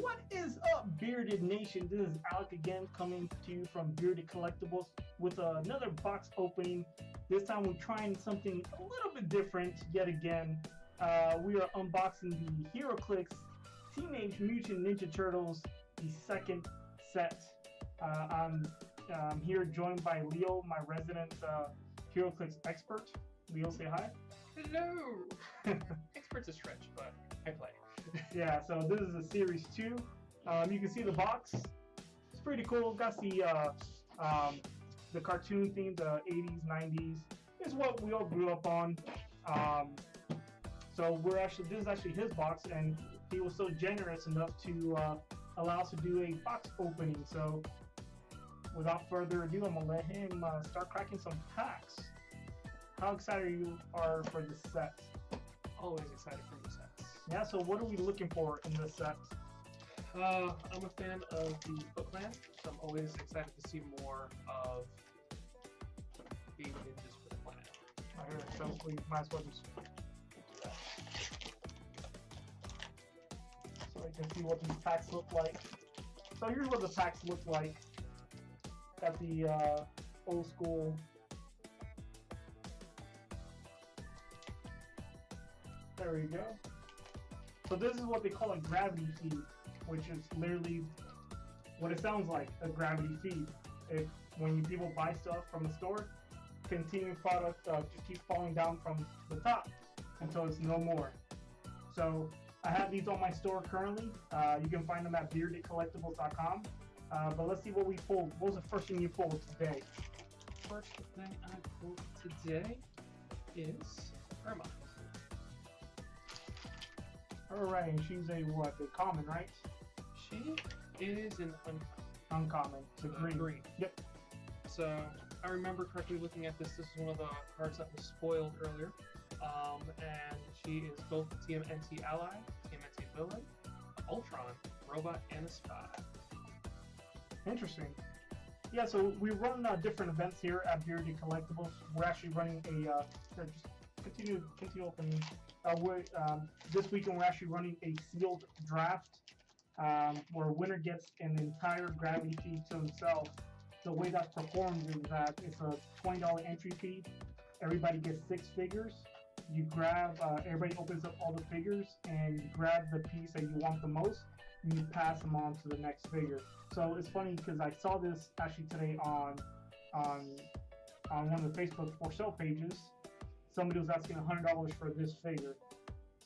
What is up, Bearded Nation? This is Alec again, coming to you from Bearded Collectibles with another box opening. This time we're trying something a little bit different yet again. We are unboxing the Heroclix Teenage Mutant Ninja Turtles, the second set. I'm here joined by Leo, my resident Heroclix expert. Leo, say hi. Hello! Expert's a stretch, but I play. Yeah, so this is a series 2. You can see the box. It's pretty cool. Got the cartoon theme, the 80s, 90s. It's what we all grew up on. So this is actually his box, and he was so generous enough to allow us to do a box opening. So without further ado, I'm gonna let him start cracking some packs. How excited you are for this set? Always excited for the sets. Yeah, so what are we looking for in this set? I'm a fan of the Foot Clan, so I'm always excited to see more of the ninjas for the planet. Alright, so we might as well just do that. So you can see what these packs look like. So here's what the packs look like. Got the old school. There we go. So this is what they call a gravity feed, which is literally what it sounds like, a gravity feed. When people buy stuff from the store, continuing product just keeps falling down from the top until it's no more. So I have these on my store currently. You can find them at beardedcollectibles.com. But let's see what we pulled. What was the first thing you pulled today? First thing I pulled today is Irma. Alright, and she's a what? A common, right? She is an uncommon. It's a green. Yep. So I remember correctly looking at this. This is one of the cards that was spoiled earlier. And she is both a TMNT ally, TMNT villain, Ultron, robot, and a spy. Interesting. Yeah, so we run different events here at Bearded Collectibles. We're actually running a just continue opening. This weekend we're actually running a sealed draft where a winner gets an entire gravity feed to himself. The way that's performed is that it's a $20 entry fee. Everybody gets 6 figures. You grab, everybody opens up all the figures and you grab the piece that you want the most and you pass them on to the next figure. So it's funny because I saw this actually today on one of the Facebook for sale pages. Somebody was asking $100 for this figure.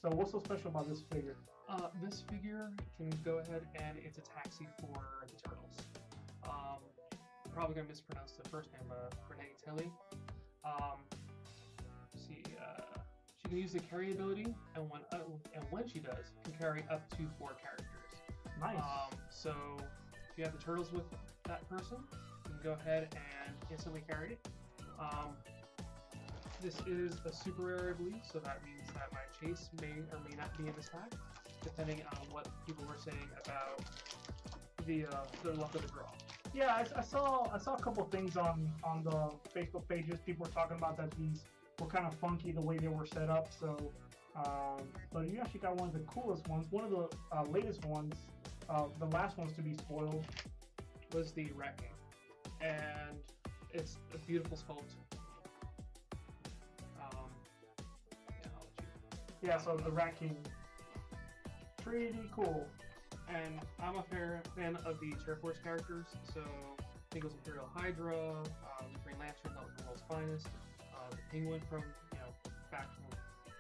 So what's so special about this figure? This figure can go ahead and it's a taxi for the turtles. Probably gonna mispronounce the first name, Renee Tilly. She can use the carry ability, and when she does, can carry up to 4 characters. Nice. So if you have the turtles with that person, you can go ahead and instantly carry it. This is a super rare, I believe, so that means that my chase may or may not be in this pack, depending on what people were saying about the luck of the draw. Yeah, I saw a couple things on the Facebook pages. People were talking about that these were kind of funky the way they were set up. So, but you actually got one of the coolest ones. One of the latest ones, the last ones to be spoiled, was the Rat King, and it's a beautiful sculpt. Yeah, I'll let you. Yeah, so the Rat King, pretty cool. And I'm a fan of the Terra Force characters, so Nichols Imperial Hydra, the Green Lantern, that was the world's finest, the Penguin from, back from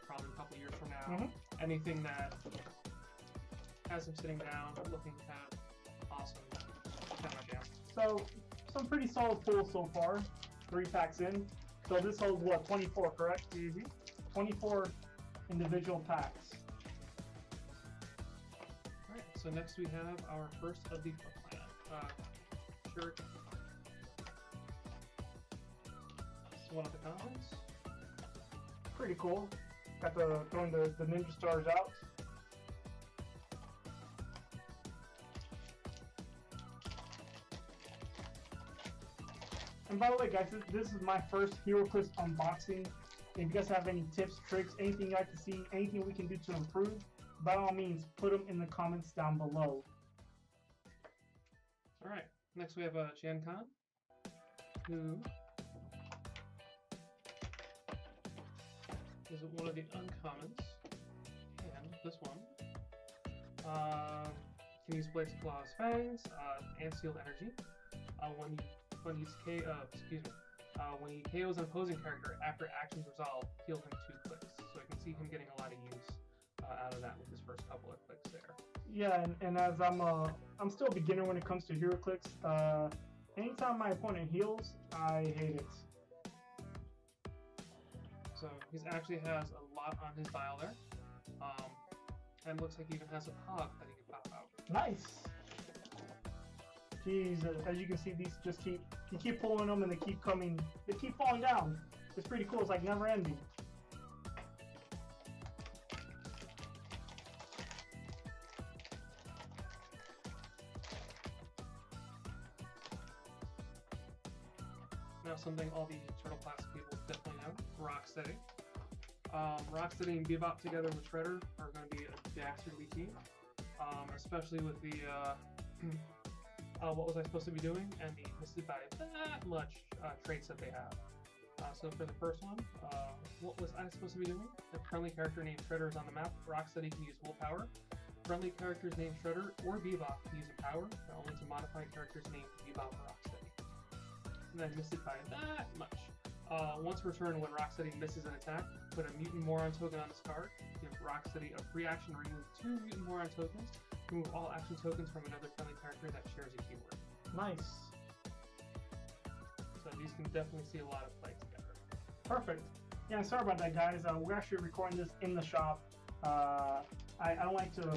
probably a couple years from now. Anything that has him sitting down, looking kind of awesome, kind of my jam. So, some pretty solid pulls so far, 3 packs in. So this holds what, 24, correct? 24 individual packs. Alright, so next we have our first of the Foot Clan shirt. This is one of the commons. Pretty cool. Got throwing the ninja stars out. And by the way, guys, this is my first Heroclix unboxing. If you guys have any tips, tricks, anything you'd like to see, anything we can do to improve, by all means, put them in the comments down below. Alright, next we have Shan Khan, who is one of the uncommons, and this one can use Blade's Claws, Fangs, and Seal Energy. When he KOs an opposing character after actions resolve, heal him 2 clicks. So I can see him getting a lot of use out of that with his first couple of clicks there. Yeah, and as I'm still a beginner when it comes to Heroclix. Anytime my opponent heals, I hate it. So he actually has a lot on his dial there, and looks like he even has a pog that he can pop out. Nice. Jeez, as you can see, these just you keep pulling them and they keep falling down. It's pretty cool. It's like never ending. Now something all the Turtle class people definitely know, Rocksteady. Rocksteady and Bebop together with Shredder are going to be a dastardly team, especially with the what was I supposed to be doing and the missed by that much traits that they have. So for the first one, what was I supposed to be doing? A friendly character named Shredder is on the map. Rocksteady can use willpower. Friendly characters named Shredder or Bebop can use Empower, but only to modify characters named Bebop or Rocksteady. And then missed it by that much. Once per turn, when Rocksteady misses an attack, put a Mutant Moron token on this card. Give Rocksteady a free action to remove 2 Mutant Moron tokens. Remove all action tokens from another friendly character that shares a keyword. Nice. So these can definitely see a lot of play together. Perfect. Yeah, sorry about that, guys. We're actually recording this in the shop. I don't like to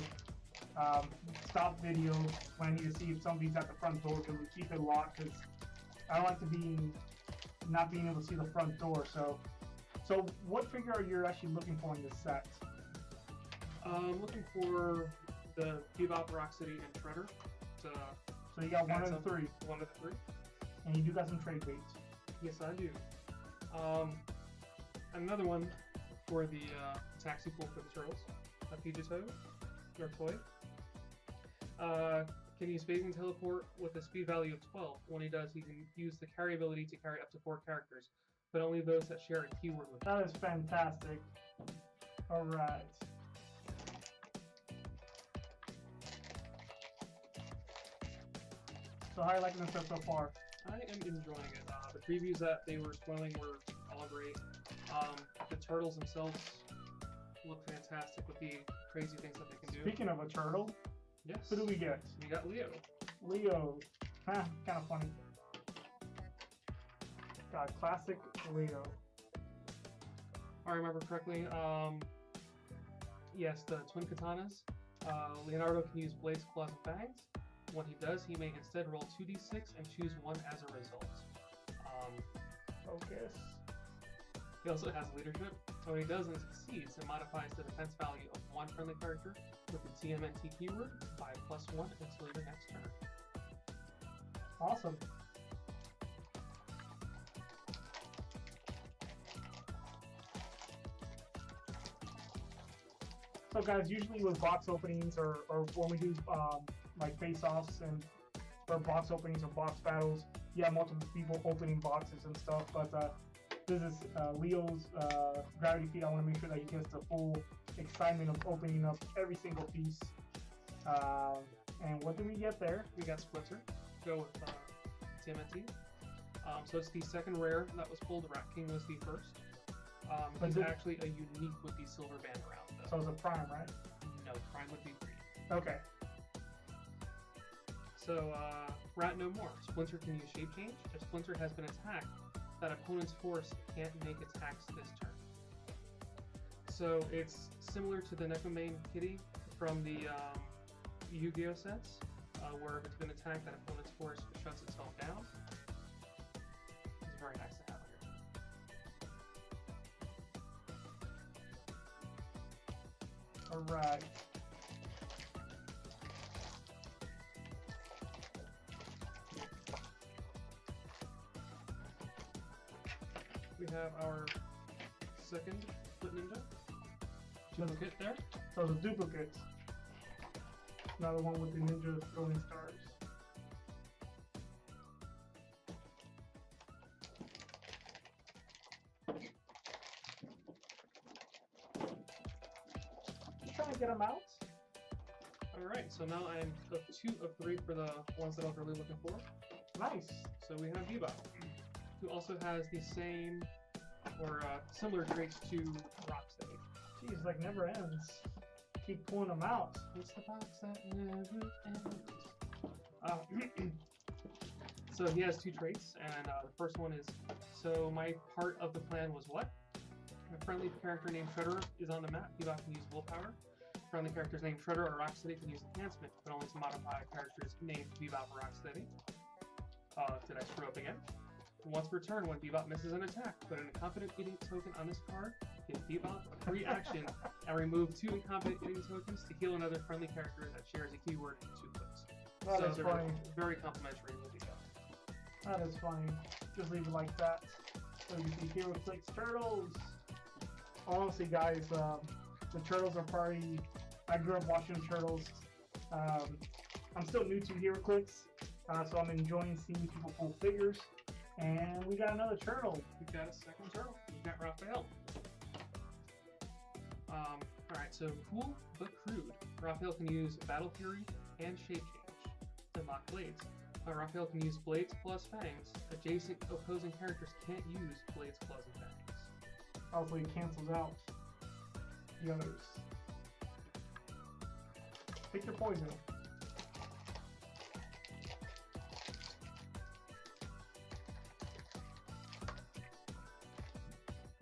stop video when I need to see if somebody's at the front door because we keep it locked. Because I don't like to be not being able to see the front door. So what figure are you actually looking for in this set? Looking for the Bebop, Rocksteady, and Shredder. So you got one of the 3. One of the 3. And you do got some trade baits. Yes, I do. Another one for the taxi pool for the turtles. A Pidgeotto, your toy. Can use phasing teleport with a speed value of 12. When he does, he can use the carry ability to carry up to 4 characters, but only those that share a keyword with him. That is fantastic. Alright. So how are you liking this set so far? I am enjoying it. The previews that they were spoiling were all great. The turtles themselves look fantastic with the crazy things that they can do. Speaking of a turtle, yes. Who do we get? We got Leo. Leo. Huh, kind of funny. Got classic Leo. If I remember correctly, yes, the twin katanas. Leonardo can use Blade's Claws and Fangs. When he does, he may instead roll 2d6 and choose 1 as a result. Focus. He also has leadership. So when he does and succeeds, it modifies the defense value of 1 friendly character with the TMNT keyword by +1 until your next turn. Awesome. So guys, usually with box openings or when we do like face-offs and or box openings or box battles, you have multiple people opening boxes and stuff, but this is Leo's Gravity Feed. I want to make sure that he gets the full excitement of opening up every single piece. And what did we get there? We got Splinter. Go with TMNT. So it's the second rare that was pulled. Rat King was the first. He's actually a unique with the silver band around, though. So it's a Prime, right? No, Prime would be 3. Okay. So, Rat no more. Splinter can use Shape Change. If Splinter has been attacked, that opponent's force can't make attacks this turn. So it's similar to the Necromane Kitty from the Yu-Gi-Oh sets, where if it's been attacked, that opponent's force shuts itself down. It's very nice to have here. Alright. We have our second Foot Ninja duplicate there. So the duplicates. Another one with the ninja throwing stars. Alright, so now I'm up 2 of 3 for the ones that I was really looking for. Nice. So we have Bebop, who also has the same or similar traits to Rocksteady. Jeez, like never ends. Keep pulling them out. It's the box that never ends. So he has 2 traits, and the first one is, so my part of the plan was what? A friendly character named Shredder is on the map. Bebop can use willpower. Friendly characters named Shredder or Rocksteady can use enhancement, but only to modify characters named Bebop or Rocksteady. Did I screw up again? Once per turn, when Bebop misses an attack, put an incompetent eating token on this card, give Bebop a free action, and remove 2 incompetent eating tokens to heal another friendly character that shares a keyword in 2 clicks. That is funny. Very complimentary with Bebop. That is funny. Just leave it like that. So you see Heroclix Turtles. Honestly, guys, the Turtles are probably. I grew up watching the Turtles. I'm still new to Heroclix, so I'm enjoying seeing people pull figures. And we got another turtle. We've got a second turtle. We've got Raphael. Alright, so cool but crude. Raphael can use Battle Fury and Shape Change to unlock blades. Raphael can use blades plus fangs. Adjacent opposing characters can't use blades plus and fangs. Also, he cancels out the others. Pick your poison.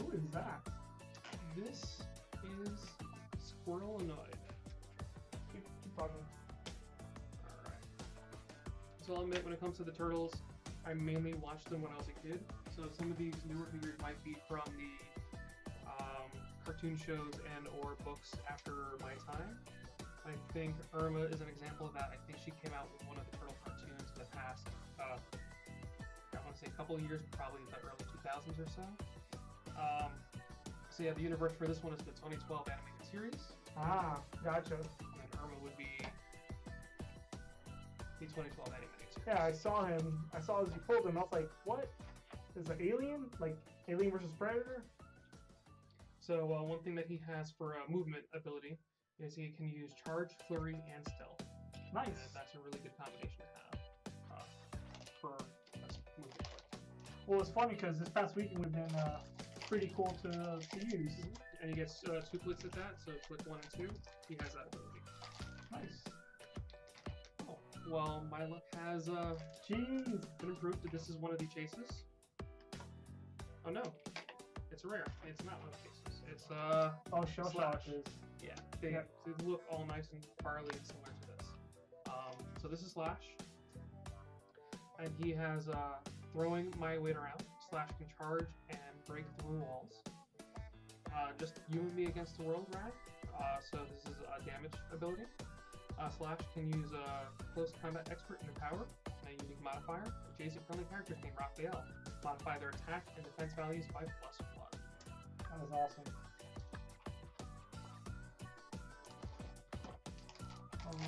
Who is that? This is Squirrelanoid. Keep talking. Alright. So I'll admit, when it comes to the turtles, I mainly watched them when I was a kid. So some of these newer figures might be from the cartoon shows and or books after my time. I think Irma is an example of that. I think she came out with one of the turtle cartoons in the past, I want to say a couple of years, probably the early 2000s or so. So yeah, the universe for this one is the 2012 animated series. Ah, gotcha. And Irma would be the 2012 animated series. Yeah, I saw him. I saw as he pulled him. I was like, what? Is it Alien? Like Alien versus Predator? So one thing that he has for movement ability is he can use charge, flurry, and stealth. Nice. And that's a really good combination to have for movement. Well, it's funny because this past weekend we've been pretty cool to use. And he gets 2 clicks at that, so click 1 and 2, he has that ability. Nice. Oh, well, my luck has Jeez. been improved. This is one of the chases. Oh no, it's rare. It's not one of the chases. It's Oh, Shell Slash. Shock is. Yeah, they look all nice and barley and similar to this. So this is Slash, and he has throwing my weight around. Slash can charge and break through walls. Just you and me against the world, right? So this is a damage ability. Slash can use close combat expert and power, a unique modifier. Adjacent friendly characters named Raphael modify their attack and defense values by +1. That was awesome.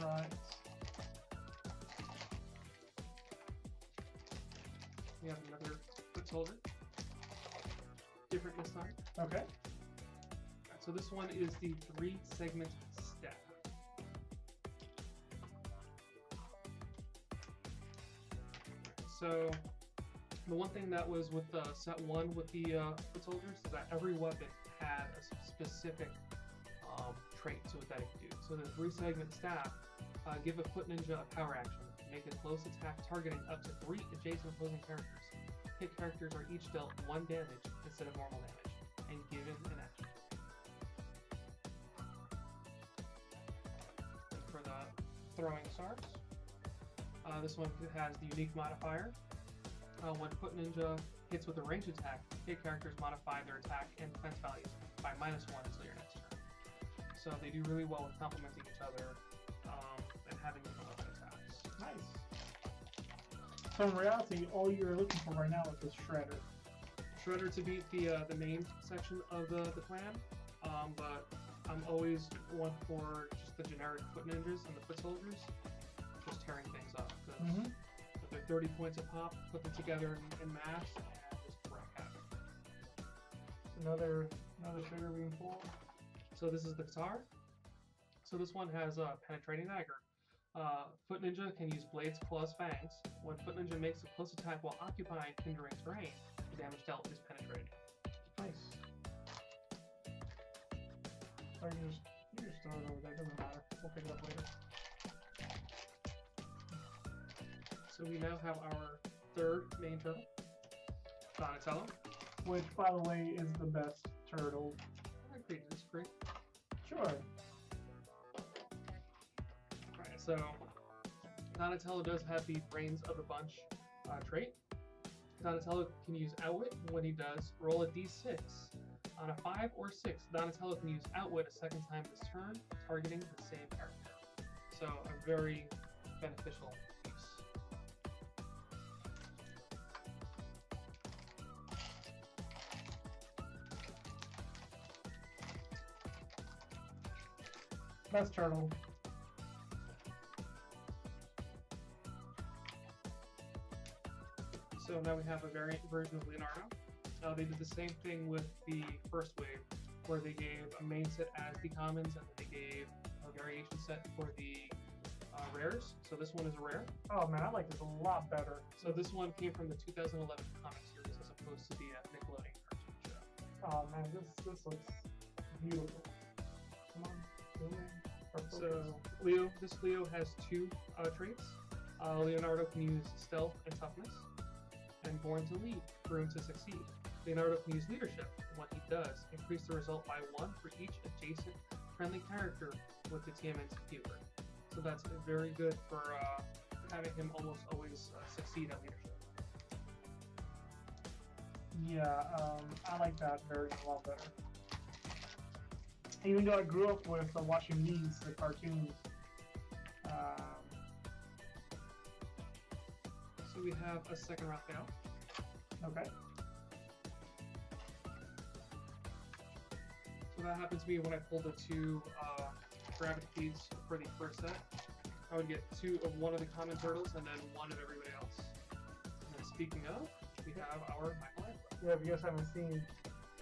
Alright. We have another foot soldier. Different this time. Okay. So this one is the 3-segment staff. So the one thing that was with set 1 with the foot soldiers is that every weapon had a specific trait to what that it could do. So the 3-segment staff give a foot ninja a power action. Make a close attack targeting up to 3 adjacent opposing characters. Hit characters are each dealt 1 damage instead of normal damage, and given an action. And for the throwing stars, this one has the unique modifier. When Foot Ninja hits with a ranged attack, hit characters modify their attack and defense values by -1 until your next turn. So they do really well with complementing each other and having different weapon attacks. Nice. So in reality, all you're looking for right now is this Shredder. Shredder to beat the main section of the clan, but I'm always one for just the generic Foot Ninjas and the Foot Soldiers, just tearing things up. If they're 30 points a pop, put them together in mass, and just wreak havoc. Another trigger being pulled. So this is the guitar. So this one has a penetrating dagger. Foot Ninja can use blades, claws, fangs. When Foot Ninja makes a close attack while occupying hindering terrain, the damage dealt is penetrating. Nice. Or you just throw it over there, doesn't matter. We'll pick it up later. So we now have our third main turtle, Donatello. Which, by the way, is the best turtle. I agree to disagree. Sure. Alright, so Donatello does have the brains of the bunch trait. Donatello can use Outwit. When he does, roll a d6. On a 5 or 6, Donatello can use Outwit a second time this turn, targeting the same character. So a very beneficial use. Best turtle. So now we have a variant version of Leonardo. They did the same thing with the first wave, where they gave a main set as the commons, and then they gave a variation set for the rares. So this one is a rare. Oh man, I like this a lot better. So this one came from the 2011 comic series as opposed to the Nickelodeon cartoon show. Oh man, this looks beautiful. Come on, zoom in. So this Leo has two traits. Leonardo can use stealth and toughness, and born to lead, groomed to succeed. Leonardo can use leadership, and when he does, increase the result by 1 for each adjacent friendly character with the TMNT keyword. So that's very good for having him almost always succeed at leadership. Yeah, I like that version a lot better. Even though I grew up with watching the cartoons. So we have a second Raphael. Okay. So that happens to be when I pulled the two gravity feeds for the first set. I would get 2 of one of the common turtles and then 1 of everybody else. And then speaking of, we have our Michelangelo. Yeah, if you guys haven't seen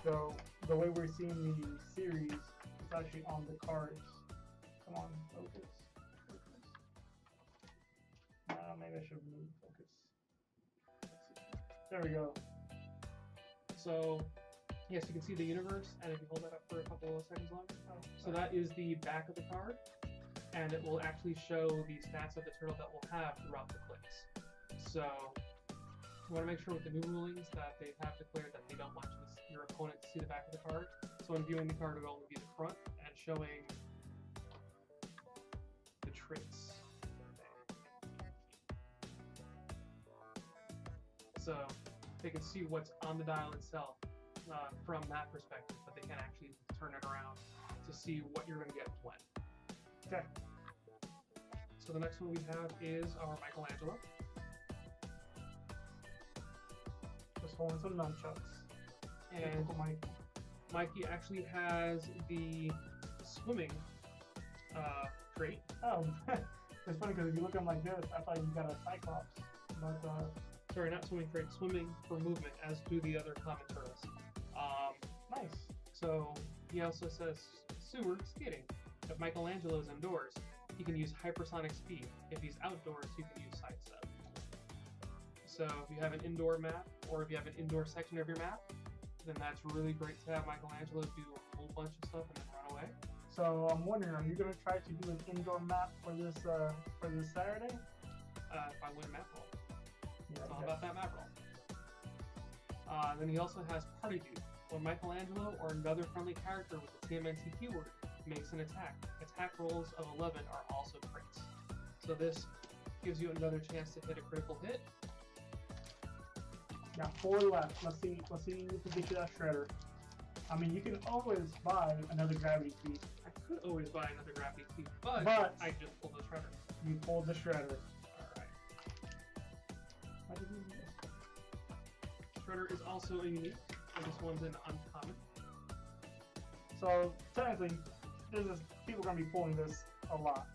the way we're seeing the series, it's actually on the cards. Come on, focus. Maybe I should move focus. There we go. So, yes, you can see the universe, and if you hold that up for a couple of seconds longer. So that is the back of the card, and it will actually show the stats of the turtle that we'll have throughout the clicks. So, you want to make sure with the new rulings that they have declared that they don't want your opponent to see the back of the card. So when viewing the card, it will only be the front and showing the traits. So they can see what's on the dial itself from that perspective, but they can't actually turn it around to see what you're going to get when. Okay. So the next one we have is our Michelangelo. Just holding some nunchucks. And Mikey actually has the swimming trait. Oh, it's funny because if you look at him like this, I thought you got a Cyclops. But sorry, not swimming trait, swimming for movement, as do the other common turtles. Nice. So he also says sewer skating. If Michelangelo's indoors, he can use hypersonic speed. If he's outdoors, you can use sidestep. So if you have an indoor map, or if you have an indoor section of your map, then that's really great to have Michelangelo do a whole bunch of stuff and then run away. So I'm wondering, are you going to try to do an indoor map for this Saturday? If I win a map roll. Yeah, It's all about that map roll. Then he also has Party Dude. When Michelangelo or another friendly character with the TMNT keyword makes an attack, attack rolls of 11 are also crits. So this gives you another chance to hit a critical hit. Got 4 left. Let's see if we can get you that shredder. I mean, you can always buy another gravity feed. I could always buy another gravity feed, but I just pulled the shredder. You pulled the shredder. Alright. How did you do that? Shredder is also a unique, and this one's an uncommon. So technically, people are gonna be pulling this a lot.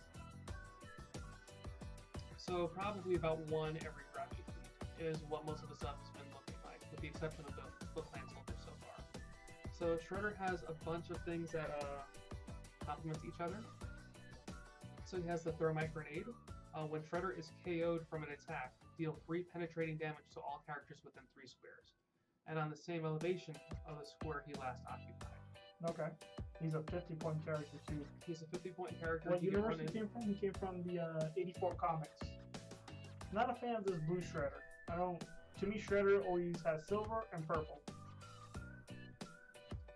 So probably about 1 every gravity feed is what most of the stuff has been looking like, with the exception of the Foot Clan soldiers so far. So Shredder has a bunch of things that complement each other. So he has the Thermite Grenade. When Shredder is KO'd from an attack, deal 3 penetrating damage to all characters within 3 squares, and on the same elevation of the square he last occupied. Okay. He's a 50-point character too. He's a 50-point character. What universe he came from? He came from the 84 comics. Not a fan of this blue Shredder. I don't. To me, Shredder always has silver and purple.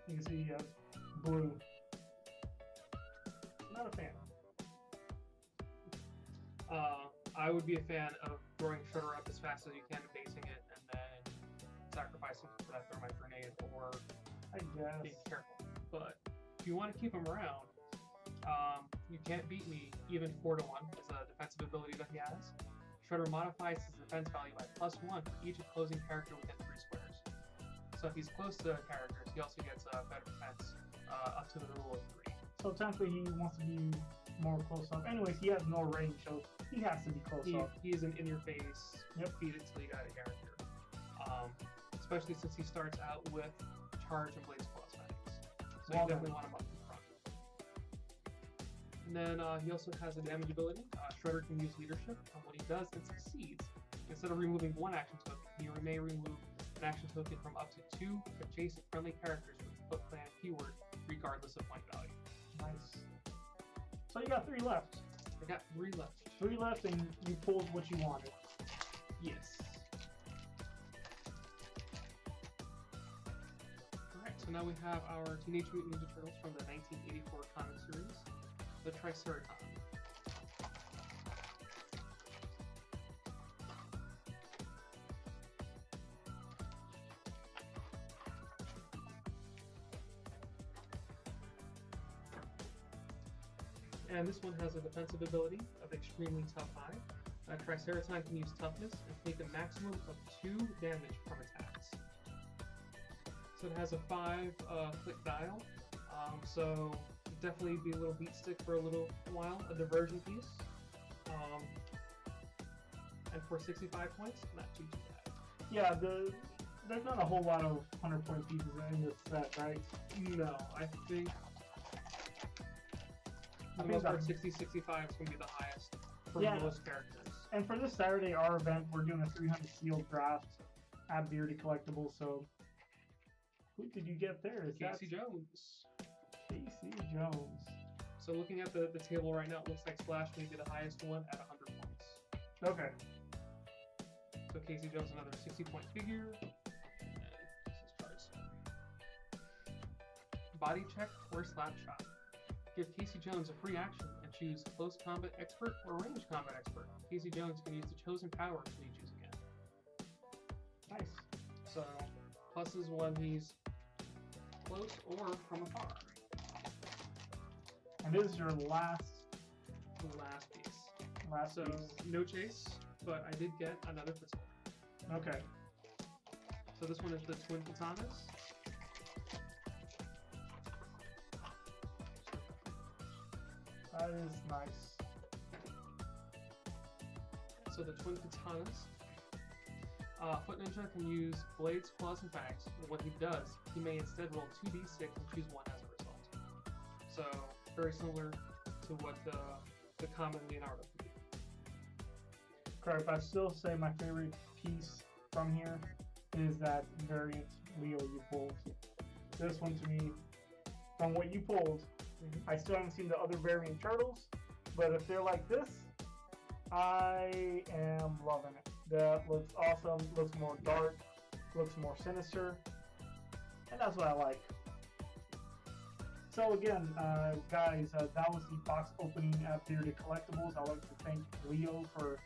You can see he has blue. Not a fan. I would be a fan of throwing Shredder up as fast as you can and basing it, and then sacrificing for that Thermite Grenade, or I guess being careful. But if you want to keep him around, you can't beat me even 4-1 is a defensive ability that he has. Shredder modifies his defense value by +1 for each opposing character within 3 squares. So if he's close to characters, he also gets a better defense up to the rule of 3. so. Technically, he wants to be more close up. Anyways, he has no range, so he has to be close up. He is an in-your-face, beat it till you got a character. Especially since he starts out with Charge and Blaze Plus Fangs. So you definitely want him up in front. And then he also has a damage ability. Shredder can use Leadership, and when he does and succeeds, instead of removing 1 action token, he may remove an action token from up to 2 adjacent friendly characters with the Foot Clan keyword, regardless of point value. Nice. So you got 3 left. I got 3 left. 3 left, and you pulled what you wanted. Yes. Alright, so now we have our Teenage Mutant Ninja Turtles from the 1984 comic series, the Triceratops. And this one has a defensive ability of extremely tough high. Triceratops can use toughness and take a maximum of 2 damage from attacks. So it has a 5-click dial, so definitely be a little beat stick for a little while, a diversion piece. And for 65 points, not too bad. Yeah, there's not a whole lot of 100-point pieces in this set, right? No, I think for the most part, 60-65 is going to be the highest for most characters. And for this Saturday, our event, we're doing a 300 sealed draft at Beardy Collectibles. So, who did you get there? Is Casey Jones. Casey Jones. So looking at the table right now, it looks like Splash may be the highest one at 100 points. Okay. So Casey Jones, another 60-point figure. And this is cards. Body check or slap shot. Give Casey Jones a free action and choose Close Combat Expert or Range Combat Expert. Casey Jones can use the chosen power until you choose again. Nice. So, pluses when he's close or from afar. And this is your last piece. So, no chase, but I did get another pistol. Okay. So this one is the Twin Katanas. That is nice. So the Twin Katanas. Foot Ninja can use blades, claws, and fangs. What he does, he may instead roll 2d6 and choose 1 as a result. So very similar to what the common Leonardo can do. Correct. I still say my favorite piece from here is that variant Leo you pulled. This one to me, from what you pulled, I still haven't seen the other variant turtles, but if they're like this, I am loving it. That looks awesome, looks more dark, looks more sinister, and that's what I like. So again, guys, that was the box opening at Bearded Collectibles. I'd like to thank Leo for